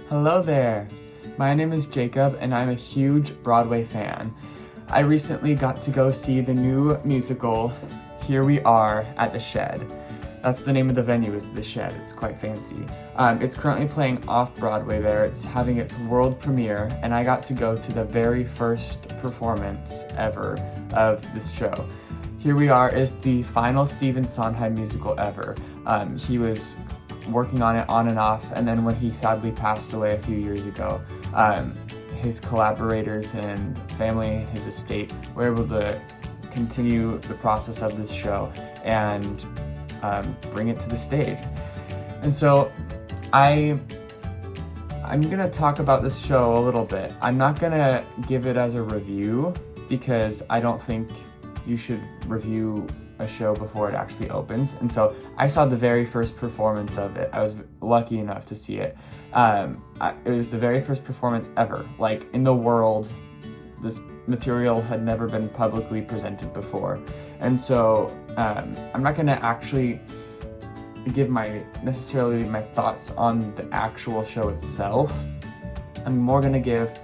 Hello there! My name is Jacob and I'm a huge Broadway fan. I recently got to go see the new musical, Here We Are, at the Shed. That's the name of the venue, is the Shed. It's quite fancy. It's currently playing off-Broadway there. It's having its world premiere and I got to go to the very first performance ever of this show. Here We Are is the final Stephen Sondheim musical ever. He was working on it on and off, and then when he sadly passed away a few years ago, his collaborators and family, his estate, were able to continue the process of this show and bring it to the stage. And so I'm gonna talk about this show a little bit. I'm not gonna give it as a review because I don't think you should review a show before it actually opens. And so I saw the very first performance of it. I was lucky enough to see it. It was the very first performance ever, like in the world. This material had never been publicly presented before. And so I'm not gonna actually give necessarily my thoughts on the actual show itself. I'm more gonna give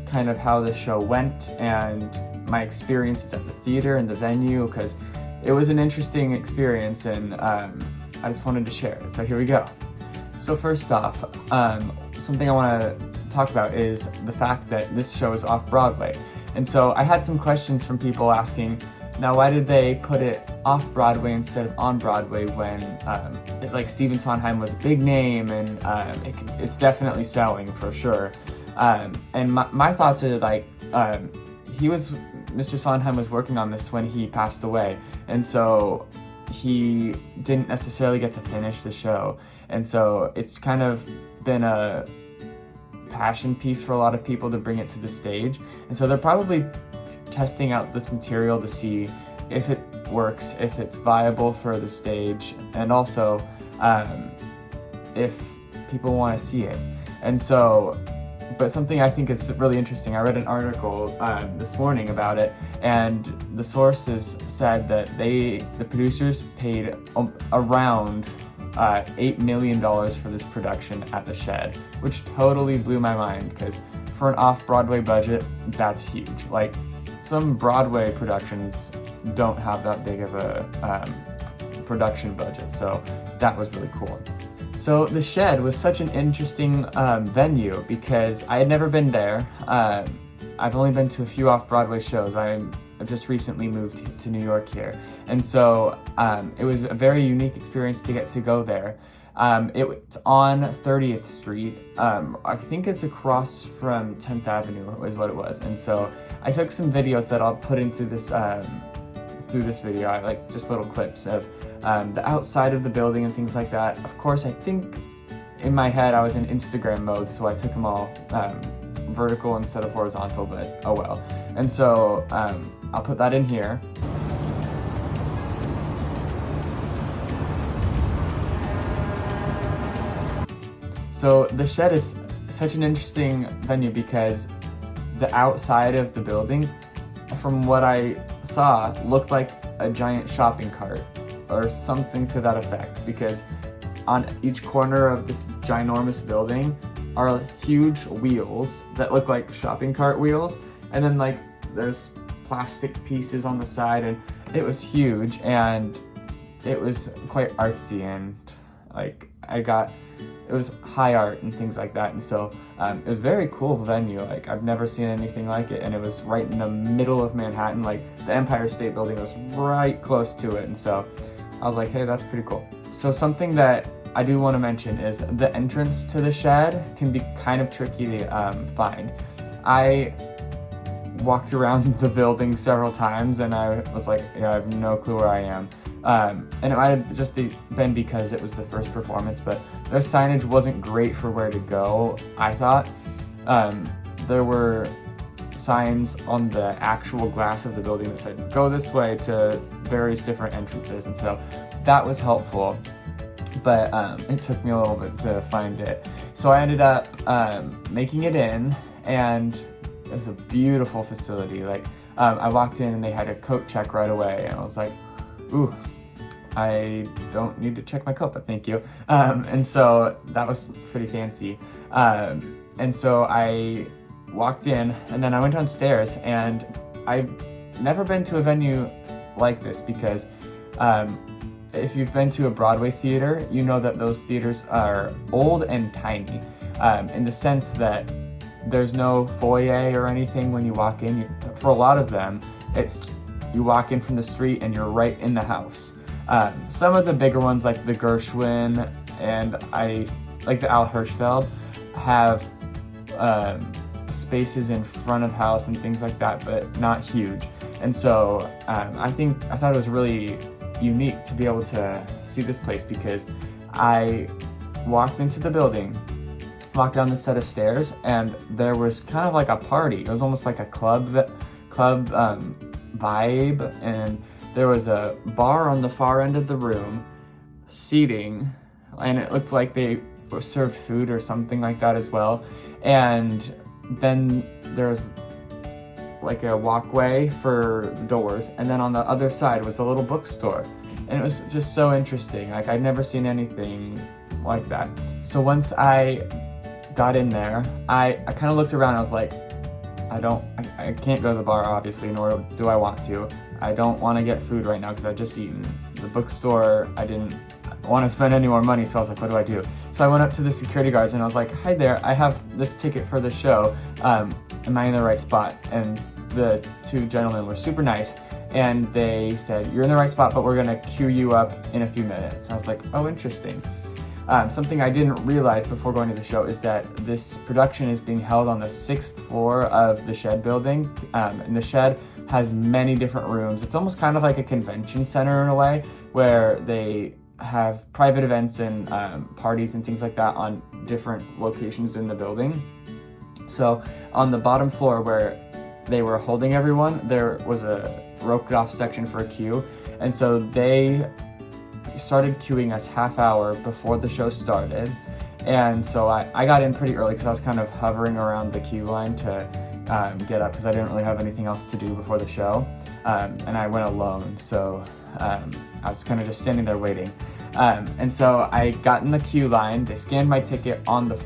kind of how the show went and my experiences at the theater and the venue, because it was an interesting experience and I just wanted to share it. So here we go. So first off, something I want to talk about is the fact that this show is off-Broadway. And so I had some questions from people asking, now why did they put it off-Broadway instead of on-Broadway when like Stephen Sondheim was a big name and it's definitely selling for sure. And my thoughts are like, Mr. Sondheim was working on this when he passed away, and so he didn't necessarily get to finish the show, and so it's kind of been a passion piece for a lot of people to bring it to the stage, and so they're probably testing out this material to see if it works, if it's viable for the stage, and also if people want to see it. And so, but something I think is really interesting, I read an article this morning about it, and the sources said that the producers paid around $8 million for this production at the Shed, which totally blew my mind, because for an off-Broadway budget, that's huge. Like, some Broadway productions don't have that big of a production budget, so that was really cool. So the Shed was such an interesting venue because I had never been there. I've only been to a few off-Broadway shows. I've just recently moved to New York here. And so it was a very unique experience to get to go there. It's on 30th Street. I think it's across from 10th Avenue is what it was. And so I took some videos that I'll put into this through this video. I like just little clips of the outside of the building and things like that. Of course, I think in my head I was in Instagram mode, so I took them all vertical instead of horizontal, but oh well. And so I'll put that in here. So the Shed is such an interesting venue because the outside of the building, from what I saw, looked like a giant shopping cart or something to that effect, because on each corner of this ginormous building are huge wheels that look like shopping cart wheels, and then like there's plastic pieces on the side, and it was huge and it was quite artsy, and like it was high art and things like that, and so it was a very cool venue. Like, I've never seen anything like it, and it was right in the middle of Manhattan. Like, the Empire State Building was right close to it, and so I was like, hey, that's pretty cool. So something that I do want to mention is the entrance to the Shed can be kind of tricky to find. I walked around the building several times and I was like, yeah, I have no clue where I am. And it might have just been because it was the first performance, but their signage wasn't great for where to go, I thought. There were signs on the actual glass of the building that said, go this way to various different entrances, and so that was helpful, but it took me a little bit to find it. So I ended up making it in, and it was a beautiful facility. Like, I walked in and they had a coat check right away, and I was like, ooh, I don't need to check my coat, but thank you. And so that was pretty fancy. And so I walked in, and then I went downstairs, and I've never been to a venue like this because if you've been to a Broadway theater, you know that those theaters are old and tiny, in the sense that there's no foyer or anything when you walk in. For a lot of them, it's you walk in from the street and you're right in the house. Some of the bigger ones like the Gershwin and like the Al Hirschfeld have spaces in front of house and things like that, but not huge. And so I thought it was really unique to be able to see this place because I walked into the building, walked down the set of stairs, and there was kind of like a party. It was almost like a club vibe, and there was a bar on the far end of the room, seating, and it looked like they served food or something like that as well. And then there was like a walkway for the doors, and then on the other side was a little bookstore, and it was just so interesting. Like, I'd never seen anything like that. So once I got in there, I kind of looked around. I was like, I can't go to the bar, obviously, nor do I want to. I don't want to get food right now because I've just eaten. The bookstore, I didn't want to spend any more money, so I was like, what do I do? So I went up to the security guards and I was like, hi there, I have this ticket for the show. Am I in the right spot? And the two gentlemen were super nice, and they said, you're in the right spot, but we're gonna queue you up in a few minutes. And I was like, oh, interesting. Something I didn't realize before going to the show is that this production is being held on the 6th floor of the Shed building. And the Shed has many different rooms. It's almost kind of like a convention center in a way, where they have private events and parties and things like that on different locations in the building. So on the bottom floor where they were holding everyone, there was a roped off section for a queue. And so they started queuing us half hour before the show started. And so I got in pretty early because I was kind of hovering around the queue line to get up because I didn't really have anything else to do before the show. And I went alone, so I was kind of just standing there waiting. And so I got in the queue line. They scanned my ticket on the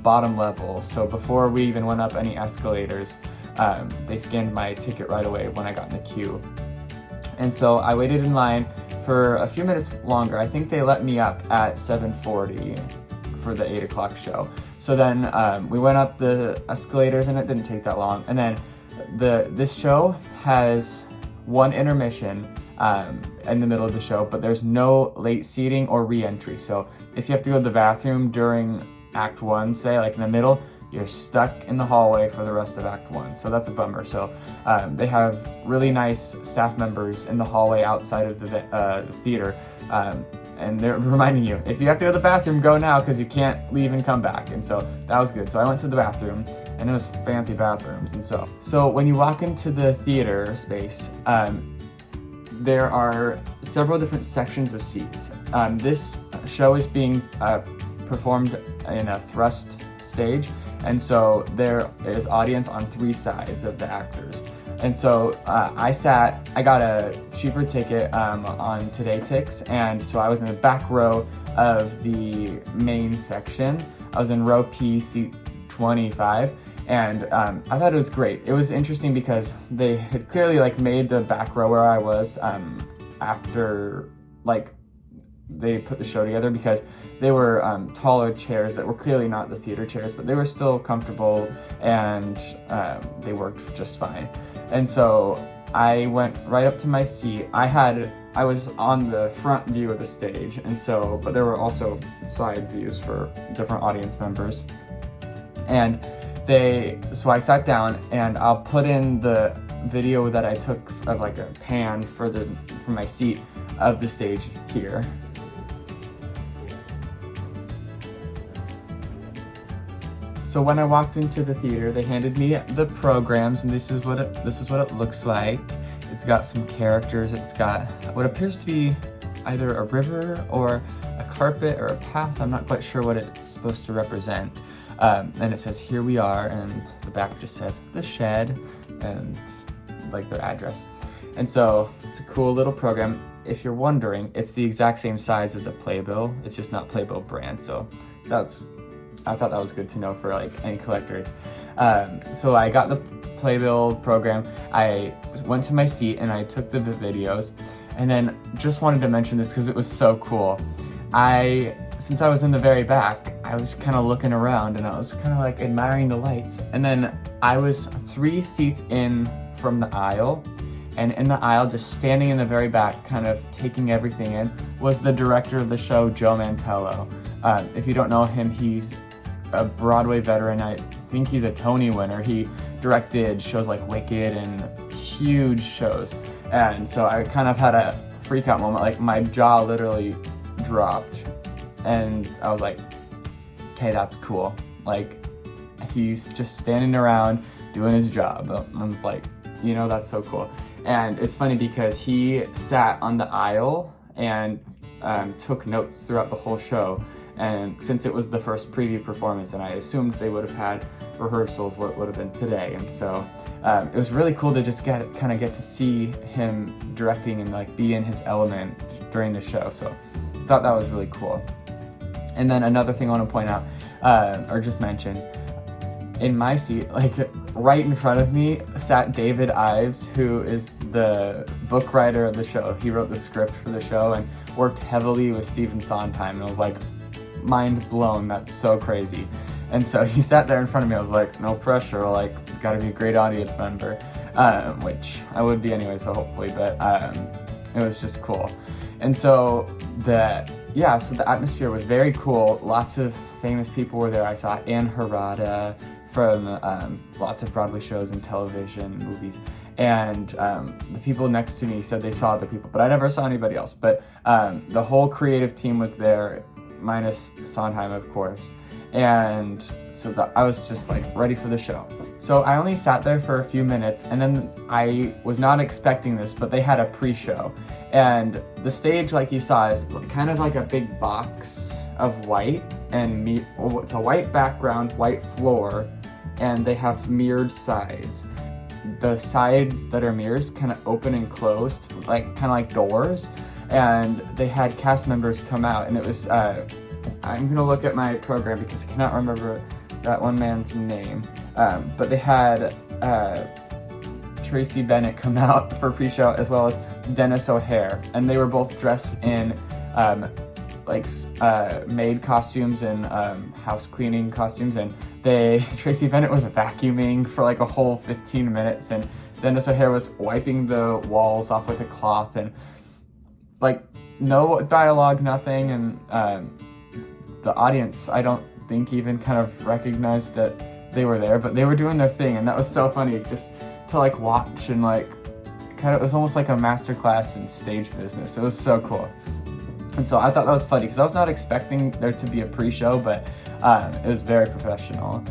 bottom level. So before we even went up any escalators, they scanned my ticket right away when I got in the queue. And so I waited in line for a few minutes longer. I think they let me up at 7:40 for the 8 o'clock show. So then we went up the escalators, and it didn't take that long. And then this show has one intermission in the middle of the show, but there's no late seating or re-entry. So if you have to go to the bathroom during Act 1, say, like in the middle, you're stuck in the hallway for the rest of Act 1. So that's a bummer. So they have really nice staff members in the hallway outside of the theater. And they're reminding you, if you have to go to the bathroom, go now, because you can't leave and come back. And so that was good. So I went to the bathroom, and it was fancy bathrooms. And so when you walk into the theater space, there are several different sections of seats. This show is being performed in a thrust stage, and so there is audience on 3 sides of the actors. And so I got a cheaper ticket on Today Tix, and so I was in the back row of the main section. I was in row P, seat 25, and I thought it was great. It was interesting because they had clearly made the back row where I was after they put the show together, because they were taller chairs that were clearly not the theater chairs, but they were still comfortable, and they worked just fine. And so I went right up to my seat. I was on the front view of the stage, and so, but there were also side views for different audience members. And so I sat down, and I'll put in the video that I took of a pan for my seat of the stage here. So when I walked into the theater, they handed me the programs, and this is what it looks like. It's got some characters. It's got what appears to be either a river or a carpet or a path. I'm not quite sure what it's supposed to represent. And it says, "Here we are," and the back just says "The Shed" and their address. And so it's a cool little program. if you're wondering, it's the exact same size as a Playbill. It's just not Playbill brand. So I thought that was good to know for like any collectors. So I got the Playbill program. I went to my seat and I took the videos, and then just wanted to mention this because it was so cool. Since I was in the very back, I was kind of looking around and I was kind of like admiring the lights. And then I was 3 seats in from the aisle, and in the aisle, just standing in the very back, kind of taking everything in, was the director of the show, Joe Mantello. If you don't know him, he's a Broadway veteran. I think he's a Tony winner. He directed shows like Wicked and huge shows. And so I kind of had a freak out moment, like my jaw literally dropped. And I was like, okay, that's cool. Like, he's just standing around doing his job. I was like, that's so cool. And it's funny because he sat on the aisle and took notes throughout the whole show. And since it was the first preview performance, and I assumed they would have had rehearsals, what would have been today. And so it was really cool to just get to see him directing and like be in his element during the show. So I thought that was really cool. And then another thing I want to point out, or just mention, in my seat, like right in front of me, sat David Ives, who is the book writer of the show. He wrote the script for the show and worked heavily with Stephen Sondheim. And I was like, mind blown, that's so crazy. And so he sat there in front of me. I was like, no pressure, like, gotta be a great audience member, which I would be anyway, so hopefully, but it was just cool. And so the atmosphere was very cool. Lots of famous people were there. I saw Anne Harada from lots of Broadway shows and television, movies. And the people next to me said they saw other people, but I never saw anybody else. But the whole creative team was there, minus Sondheim, of course. And so I was just like ready for the show. So I only sat there for a few minutes, and then I was not expecting this, but they had a pre-show. And the stage, like you saw, is kind of like a big box of white, and it's a white background, white floor, and they have mirrored sides. The sides that are mirrors kind of open and closed, kind of like doors. And they had cast members come out, and it was, I'm gonna look at my program because I cannot remember that one man's name, but they had Tracy Bennett come out for pre-show, as well as Dennis O'Hare, and they were both dressed in maid costumes and house cleaning costumes, and Tracy Bennett was vacuuming for like a whole 15 minutes, and Dennis O'Hare was wiping the walls off with a cloth, and like no dialogue, nothing, and the audience, I don't think, even kind of recognized that they were there, but they were doing their thing, and that was so funny just to like watch, and like kind of, it was almost like a masterclass in stage business. It was so cool. And so I thought that was funny because I was not expecting there to be a pre-show, but it was very professional.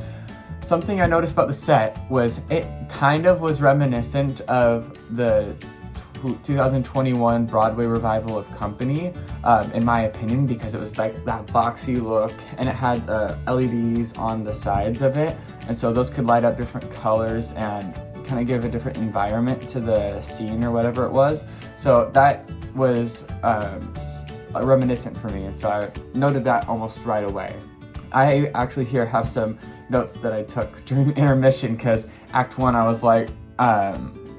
Something I noticed about the set was it kind of was reminiscent of the 2021 Broadway revival of Company, in my opinion, because it was like that boxy look, and it had LEDs on the sides of it, and so those could light up different colors and kind of give a different environment to the scene or whatever it was. So that was reminiscent for me, and so I noted that almost right away. I actually here have some notes that I took during intermission, because Act 1 I was like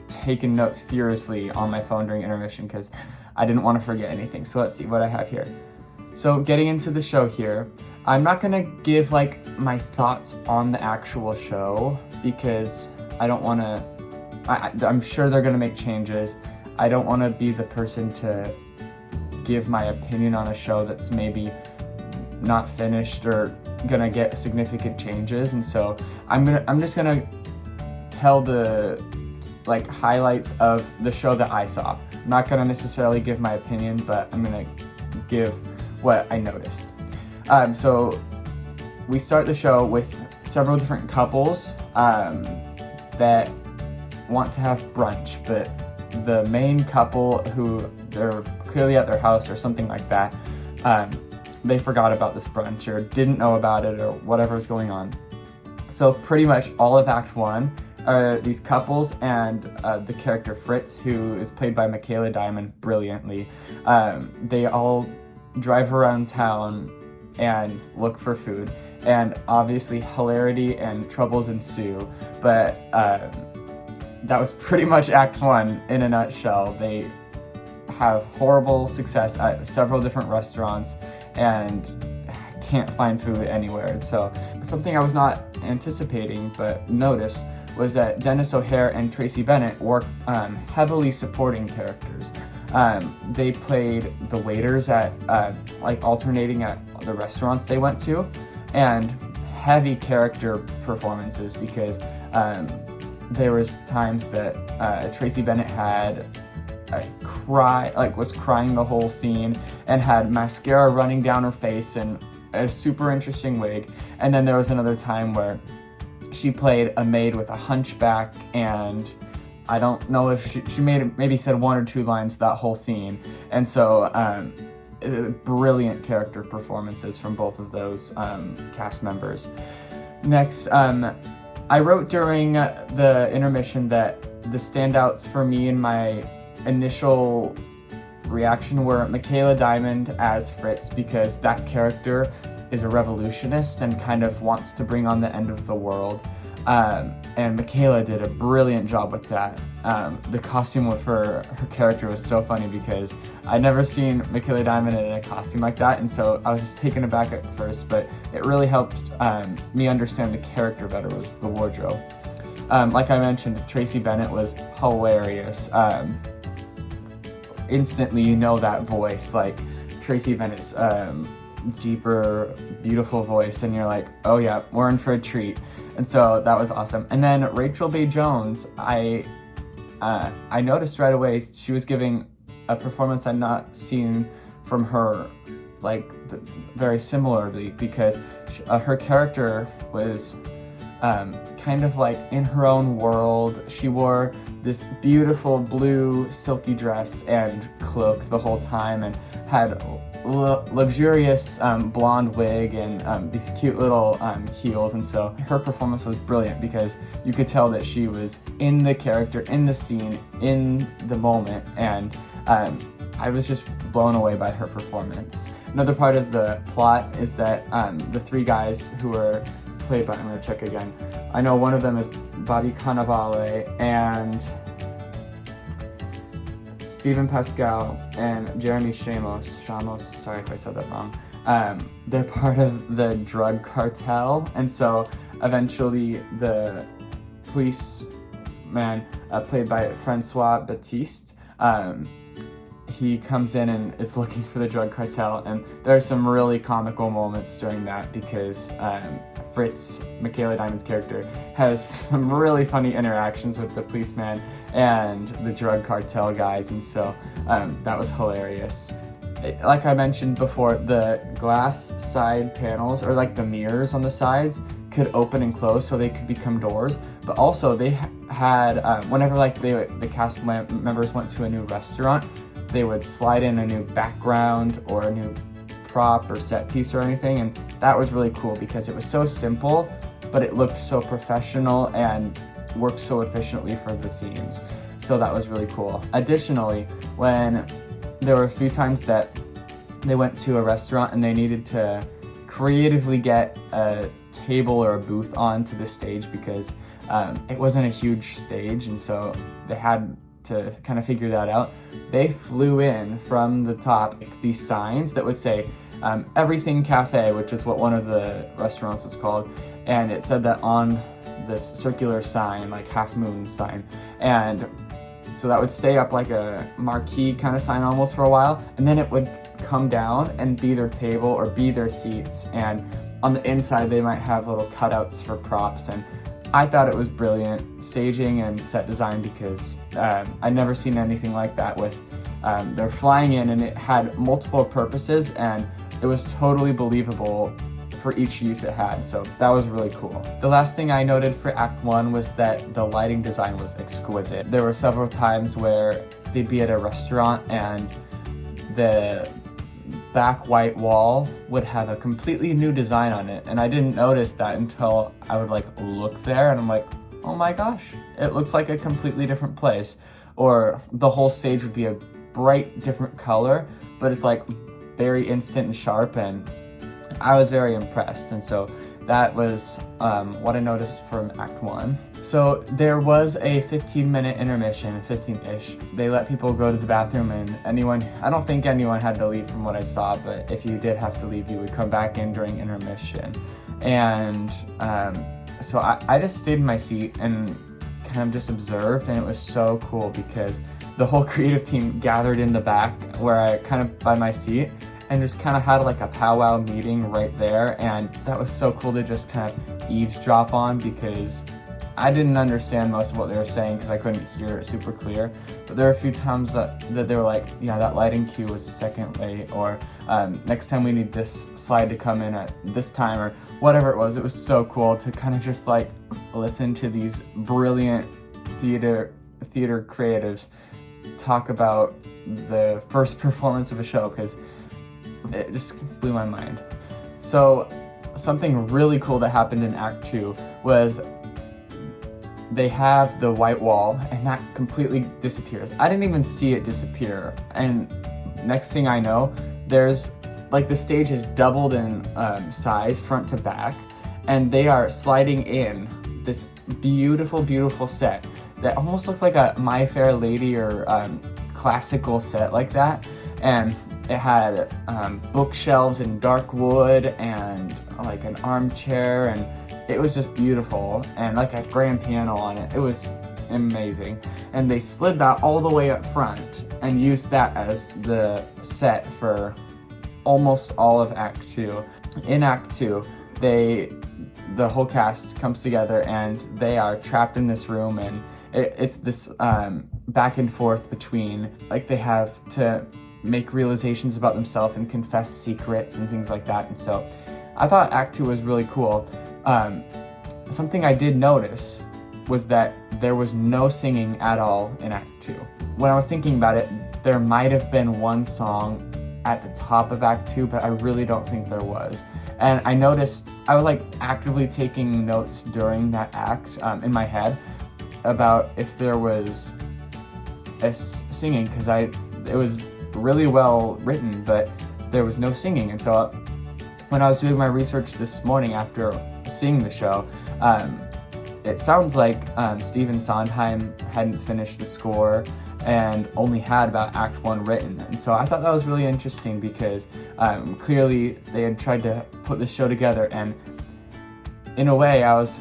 taking notes furiously on my phone during intermission because I didn't want to forget anything. So let's see what I have here. So getting into the show here, I'm not gonna give like my thoughts on the actual show because I don't want to, I'm sure they're gonna make changes. I don't want to be the person to give my opinion on a show that's maybe not finished or gonna get significant changes, and so I'm just gonna tell the like highlights of the show that I saw. I'm not gonna necessarily give my opinion, but I'm gonna give what I noticed. So we start the show with several different couples that want to have brunch, but the main couple, who they're clearly at their house or something like that, they forgot about this brunch or didn't know about it or whatever was going on. So pretty much all of Act 1, are these couples, and the character Fritz, who is played by Michaela Diamond brilliantly. They all drive around town and look for food, and obviously hilarity and troubles ensue, but that was pretty much Act 1 in a nutshell. They have horrible success at several different restaurants and can't find food anywhere. So something I was not anticipating but noticed was that Dennis O'Hare and Tracy Bennett were heavily supporting characters. They played the waiters at like alternating at the restaurants they went to, and heavy character performances, because there was times that Tracy Bennett had was crying the whole scene and had mascara running down her face and a super interesting wig. And then there was another time where she played a maid with a hunchback, and I don't know if she maybe said 1 or 2 lines that whole scene. And so brilliant character performances from both of those cast members. Next, I wrote during the intermission that the standouts for me in my initial reaction were Michaela Diamond as Fritz, because that character is a revolutionist and kind of wants to bring on the end of the world. And Michaela did a brilliant job with that. The costume of her character was so funny, because I'd never seen Michaela Diamond in a costume like that, and so I was just taken aback at first, but it really helped me understand the character better, was the wardrobe. Like I mentioned, Tracy Bennett was hilarious. Instantly you know that voice, like Tracy Bennett's deeper, beautiful voice, and you're like, oh yeah, we're in for a treat. And so that was awesome. And then Rachel Bay Jones, I noticed right away she was giving a performance I'd not seen from her, like very similarly, because her character was kind of like in her own world. She wore this beautiful blue silky dress and cloak the whole time, and had luxurious blonde wig and these cute little heels. And so her performance was brilliant, because you could tell that she was in the character, in the scene, in the moment, and I was just blown away by her performance. Another part of the plot is that the 3 guys who were played by, I'm going to check again, I know one of them is Bobby Cannavale and Stephen Pascal and Jeremy Shamos, sorry if I said that wrong. They're part of the drug cartel, and so eventually the policeman, played by Francois Baptiste, he comes in and is looking for the drug cartel, and there are some really comical moments during that, because Fritz, Michaela Diamond's character, has some really funny interactions with the policeman and the drug cartel guys, and so that was hilarious. Like I mentioned before, the glass side panels, or like the mirrors on the sides, could open and close so they could become doors, but also they had, whenever like the cast members went to a new restaurant, they would slide in a new background or a new prop or set piece or anything, and that was really cool, because it was so simple, but it looked so professional and worked so efficiently for the scenes. So that was really cool. Additionally, when there were a few times that they went to a restaurant and they needed to creatively get a table or a booth onto the stage, because it wasn't a huge stage, and so they had to kind of figure that out. They flew in from the top these signs that would say Everything Cafe, which is what one of the restaurants was called, and it said that on this circular sign, like half moon sign, and so that would stay up like a marquee kind of sign almost for a while, and then it would come down and be their table or be their seats, and on the inside they might have little cutouts for props. And I thought it was brilliant staging and set design, because I'd never seen anything like that. With they're flying in, and it had multiple purposes, and it was totally believable for each use it had, so that was really cool. The last thing I noted for Act 1 was that the lighting design was exquisite. There were several times where they'd be at a restaurant and the back white wall would have a completely new design on it, and I didn't notice that until I would like look there, and I'm like, oh my gosh, it looks like a completely different place. Or the whole stage would be a bright different color, but it's like very instant and sharp, and I was very impressed. And so that was what I noticed from Act 1. So there was a 15-minute intermission, 15-ish. They let people go to the bathroom, and I don't think anyone had to leave from what I saw, but if you did have to leave, you would come back in during intermission. And so I just stayed in my seat and kind of just observed, and it was so cool because the whole creative team gathered in the back where I kind of by my seat, and just kind of had like a powwow meeting right there, and that was so cool to just kind of eavesdrop on, because I didn't understand most of what they were saying because I couldn't hear it super clear. But there were a few times that they were like, yeah, that lighting cue was a second late, or next time we need this slide to come in at this time, or whatever it was. It was so cool to kind of just like listen to these brilliant theater creatives talk about the first performance of a show, because it just blew my mind. So something really cool that happened in Act 2 was they have the white wall, and that completely disappears. I didn't even see it disappear, and next thing I know, there's like the stage is doubled in size front to back, and they are sliding in this beautiful set that almost looks like a My Fair Lady or classical set like that. And it had bookshelves in dark wood and like an armchair, and it was just beautiful, and like a grand piano on it. It was amazing. And they slid that all the way up front and used that as the set for almost all of Act 2. In Act 2, the whole cast comes together, and they are trapped in this room, and it's this back and forth between, like, they have to make realizations about themselves and confess secrets and things like that. And so I thought Act 2 was really cool. Something I did notice was that there was no singing at all in Act 2. When I was thinking about it, there might have been one song at the top of Act 2, but I really don't think there was. And I noticed, I was like actively taking notes during that act in my head about if there was a singing, because it was really well written, but there was no singing. And so when I was doing my research this morning after seeing the show, it sounds like Stephen Sondheim hadn't finished the score and only had about Act 1 written. And so I thought that was really interesting, because clearly they had tried to put this show together, and in a way I was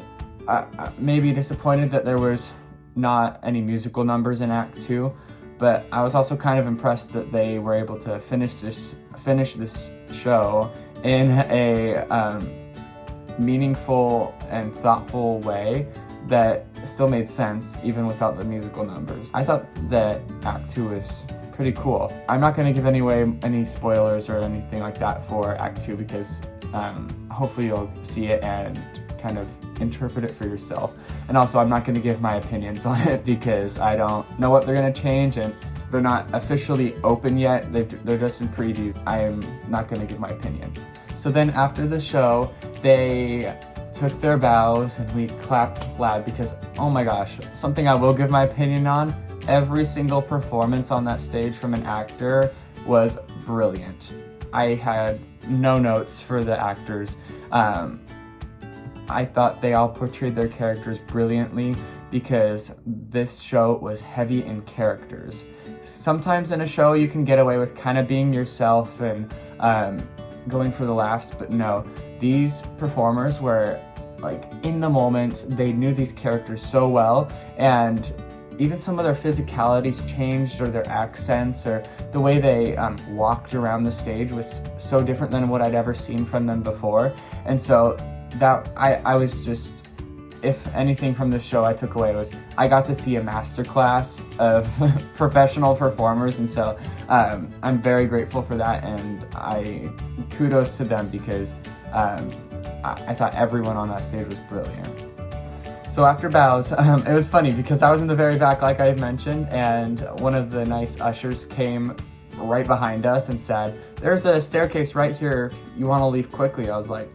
maybe disappointed that there was not any musical numbers in Act 2, but I was also kind of impressed that they were able to finish this show in a meaningful and thoughtful way that still made sense even without the musical numbers. I thought that Act 2 was pretty cool. I'm not going to give any spoilers or anything like that for Act 2, because hopefully you'll see it and kind of interpret it for yourself. And also, I'm not going to give my opinions on it because I don't know what they're going to change, and they're not officially open yet. They're just in previews. I am not going to give my opinion. So then after the show, they took their bows and we clapped loud, because, oh my gosh, something I will give my opinion on, every single performance on that stage from an actor was brilliant. I had no notes for the actors. I thought they all portrayed their characters brilliantly, because this show was heavy in characters. Sometimes in a show you can get away with kind of being yourself and going for the laughs, but no, these performers were like in the moment. They knew these characters so well, and even some of their physicalities changed, or their accents, or the way they walked around the stage was so different than what I'd ever seen from them before. And so that I was just, if anything from this show I took away, was I got to see a masterclass of professional performers, and so I'm very grateful for that, and kudos to them, because I thought everyone on that stage was brilliant. So after bows, it was funny because I was in the very back, like I mentioned, and one of the nice ushers came right behind us and said, "There's a staircase right here if you want to leave quickly." I was like,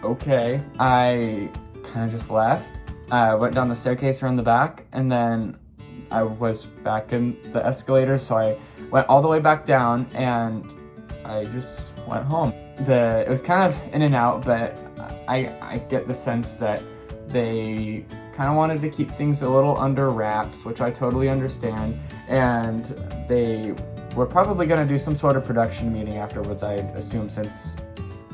okay. I kind of just left, I went down the staircase around the back, and then I was back in the escalator, so I went all the way back down, and I just went home. It was kind of in and out, but I get the sense that they kind of wanted to keep things a little under wraps, which I totally understand, and they were probably going to do some sort of production meeting afterwards, I assume, since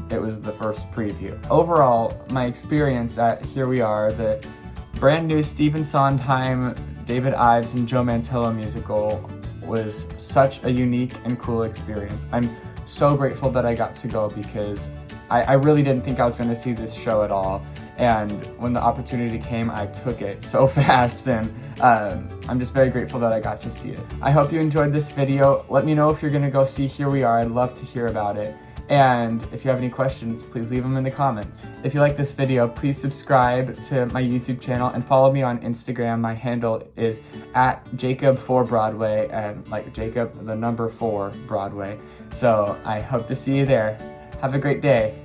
it was the first preview. Overall, my experience at Here We Are, the brand new Stephen Sondheim, David Ives, and Joe Mantello musical, was such a unique and cool experience. I'm so grateful that I got to go because I really didn't think I was going to see this show at all. And when the opportunity came, I took it so fast, and I'm just very grateful that I got to see it. I hope you enjoyed this video. Let me know if you're going to go see Here We Are. I'd love to hear about it. And if you have any questions, please leave them in the comments. If you like this video, please subscribe to my YouTube channel and follow me on Instagram. My handle is @Jacob4Broadway, and like Jacob, the number 4 Broadway. So I hope to see you there. Have a great day.